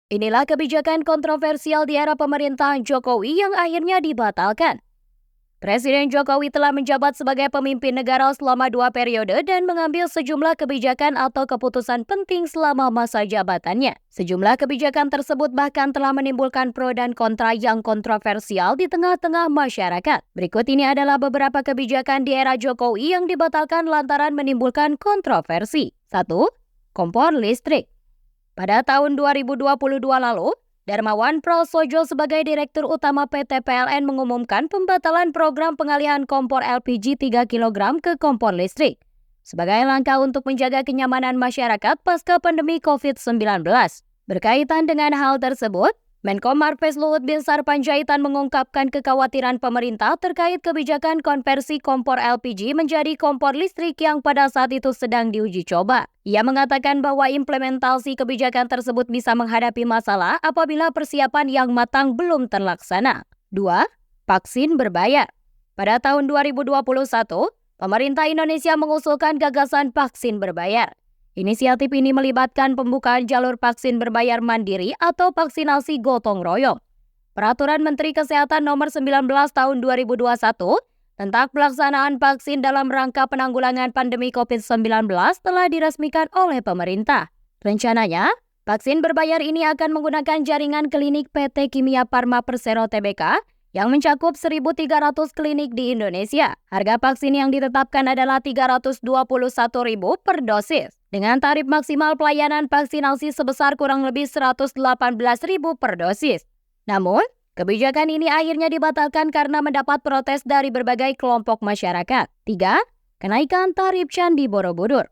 Inilah kebijakan kontroversial di era pemerintahan Jokowi yang akhirnya dibatalkan. Presiden Jokowi telah menjabat sebagai pemimpin negara selama 2 periode dan mengambil sejumlah kebijakan atau keputusan penting selama masa jabatannya. Sejumlah kebijakan tersebut bahkan telah menimbulkan pro dan kontra yang kontroversial di tengah-tengah masyarakat. Berikut ini adalah beberapa kebijakan di era Jokowi yang dibatalkan lantaran menimbulkan kontroversi. 1. Kompor listrik. Pada tahun 2022 lalu, Darmawan Prasojo sebagai Direktur Utama PT PLN mengumumkan pembatalan program pengalihan kompor LPG 3 kg ke kompor listrik sebagai langkah untuk menjaga kenyamanan masyarakat pasca pandemi COVID-19. Berkaitan dengan hal tersebut, Menko Marves Luhut Binsar Panjaitan mengungkapkan kekhawatiran pemerintah terkait kebijakan konversi kompor LPG menjadi kompor listrik yang pada saat itu sedang diuji coba. Ia mengatakan bahwa implementasi kebijakan tersebut bisa menghadapi masalah apabila persiapan yang matang belum terlaksana. 2. Vaksin berbayar. Pada tahun 2021, pemerintah Indonesia mengusulkan gagasan vaksin berbayar. Inisiatif ini melibatkan pembukaan jalur vaksin berbayar mandiri atau vaksinasi gotong royong. Peraturan Menteri Kesehatan Nomor 19 Tahun 2021 tentang pelaksanaan vaksin dalam rangka penanggulangan pandemi COVID-19 telah diresmikan oleh pemerintah. Rencananya, vaksin berbayar ini akan menggunakan jaringan klinik PT Kimia Farma Persero Tbk yang mencakup 1.300 klinik di Indonesia. Harga vaksin yang ditetapkan adalah Rp321.000 per dosis, dengan tarif maksimal pelayanan vaksinasi sebesar kurang lebih Rp118.000 per dosis. Namun, kebijakan ini akhirnya dibatalkan karena mendapat protes dari berbagai kelompok masyarakat. 3. Kenaikan tarif Candi Borobudur.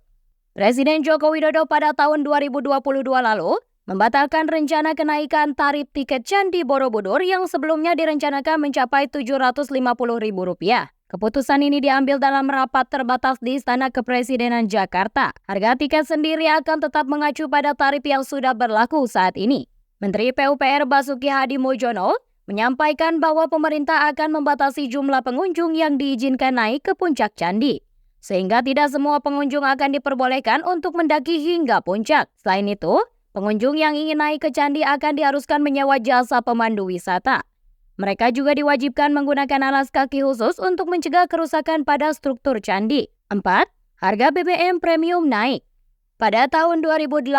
Presiden Joko Widodo pada tahun 2022 lalu membatalkan rencana kenaikan tarif tiket Candi Borobudur yang sebelumnya direncanakan mencapai Rp750.000. Keputusan ini diambil dalam rapat terbatas di Istana Kepresidenan Jakarta. Harga tiket sendiri akan tetap mengacu pada tarif yang sudah berlaku saat ini. Menteri PUPR Basuki Hadi Mulyono menyampaikan bahwa pemerintah akan membatasi jumlah pengunjung yang diizinkan naik ke puncak candi, sehingga tidak semua pengunjung akan diperbolehkan untuk mendaki hingga puncak. Selain itu, pengunjung yang ingin naik ke candi akan diharuskan menyewa jasa pemandu wisata. Mereka juga diwajibkan menggunakan alas kaki khusus untuk mencegah kerusakan pada struktur candi. 4. Harga BBM premium naik. Pada tahun 2018,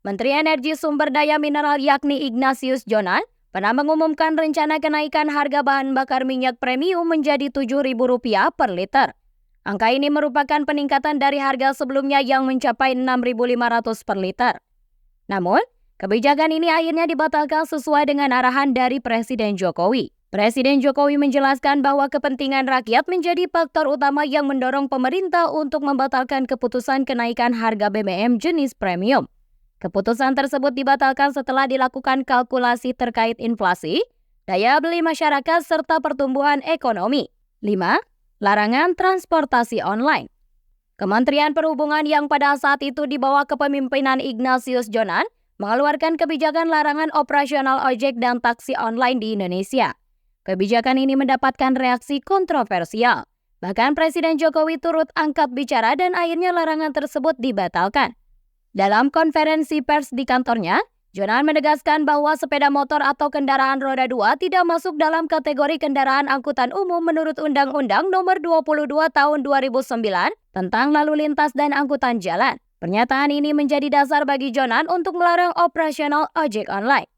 Menteri Energi Sumber Daya Mineral yakni Ignatius Jonan pernah mengumumkan rencana kenaikan harga bahan bakar minyak premium menjadi Rp7.000 per liter. Angka ini merupakan peningkatan dari harga sebelumnya yang mencapai Rp6.500 per liter. Namun, kebijakan ini akhirnya dibatalkan sesuai dengan arahan dari Presiden Jokowi. Presiden Jokowi menjelaskan bahwa kepentingan rakyat menjadi faktor utama yang mendorong pemerintah untuk membatalkan keputusan kenaikan harga BBM jenis premium. Keputusan tersebut dibatalkan setelah dilakukan kalkulasi terkait inflasi, daya beli masyarakat, serta pertumbuhan ekonomi. 5. Larangan transportasi online. Kementerian Perhubungan yang pada saat itu di bawah kepemimpinan Ignatius Jonan mengeluarkan kebijakan larangan operasional ojek dan taksi online di Indonesia. Kebijakan ini mendapatkan reaksi kontroversial. Bahkan Presiden Jokowi turut angkat bicara dan akhirnya larangan tersebut dibatalkan. Dalam konferensi pers di kantornya, Jonan menegaskan bahwa sepeda motor atau kendaraan roda 2 tidak masuk dalam kategori kendaraan angkutan umum menurut Undang-Undang Nomor 22 Tahun 2009 tentang lalu lintas dan angkutan jalan. Pernyataan ini menjadi dasar bagi Jonan untuk melarang operasional ojek online.